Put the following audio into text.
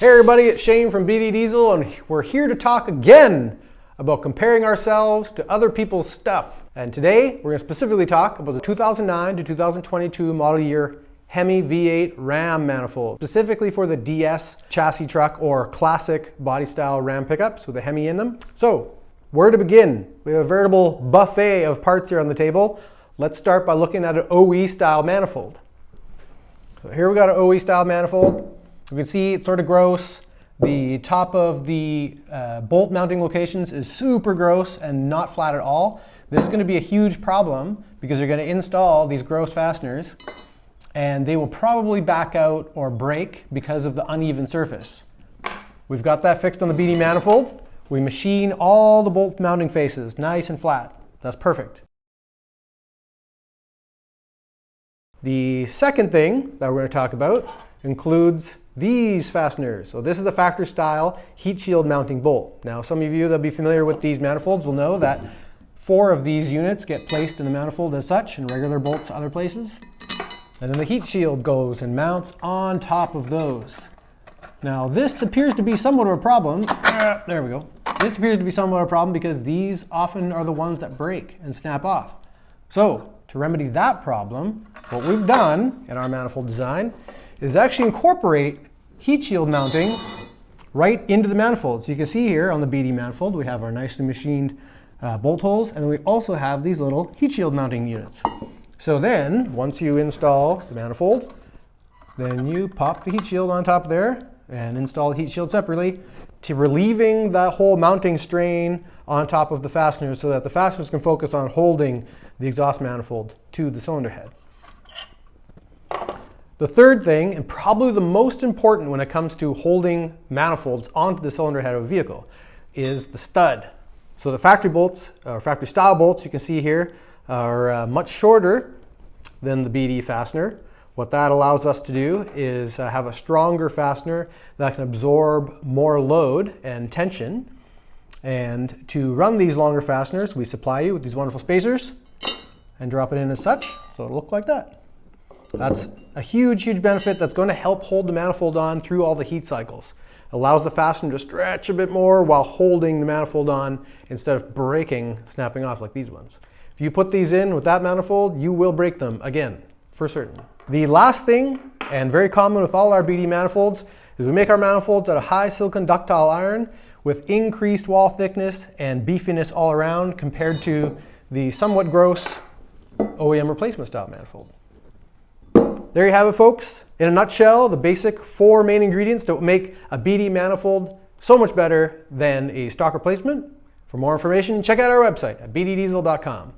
Hey everybody, it's Shayne from BD Diesel, and we're here to talk again about comparing ourselves to other people's stuff. And today, we're going to specifically talk about the 2009 to 2022 model year HEMI V8 Ram manifold, specifically for the DS chassis truck or classic body style Ram pickups with a HEMI in them. So, where to begin? We have a veritable buffet of parts here on the table. Let's start by looking at an OE style manifold. So here we got an OE style manifold. You can see it's sort of gross. The top of the bolt mounting locations is super gross and not flat at all. This is going to be a huge problem because you're going to install these gross fasteners and they will probably back out or break because of the uneven surface. We've got that fixed on the BD manifold. We machine all the bolt mounting faces nice and flat. That's perfect. The second thing that we're going to talk about includes these fasteners. So this is the factory style heat shield mounting bolt. Now some of you that will be familiar with these manifolds will know that 4 of these units get placed in the manifold as such and regular bolts other places. And then the heat shield goes and mounts on top of those. Now this appears to be somewhat of a problem. There we go. This appears to be somewhat of a problem because these often are the ones that break and snap off. So to remedy that problem, what we've done in our manifold design is actually incorporate heat shield mounting right into the manifold. So you can see here on the BD manifold, we have our nicely machined bolt holes, and we also have these little heat shield mounting units. So then, once you install the manifold, then you pop the heat shield on top there and install the heat shield separately to relieving that whole mounting strain on top of the fasteners so that the fasteners can focus on holding the exhaust manifold to the cylinder head. The third thing, and probably the most important when it comes to holding manifolds onto the cylinder head of a vehicle, is the stud. So the factory bolts, or factory style bolts, you can see here, are much shorter than the BD fastener. What that allows us to do is have a stronger fastener that can absorb more load and tension. And to run these longer fasteners, we supply you with these wonderful spacers and drop it in as such, so it'll look like that. That's a huge benefit that's going to help hold the manifold on through all the heat cycles. Allows the fastener to stretch a bit more while holding the manifold on instead of breaking, snapping off like these ones. If you put these in with that manifold, you will break them again, for certain. The last thing, and very common with all our BD manifolds, is we make our manifolds out of high silicon ductile iron with increased wall thickness and beefiness all around compared to the somewhat gross OEM replacement style manifold. There you have it, folks. In a nutshell, the basic 4 main ingredients that make a BD manifold so much better than a stock replacement. For more information, check out our website at bddiesel.com.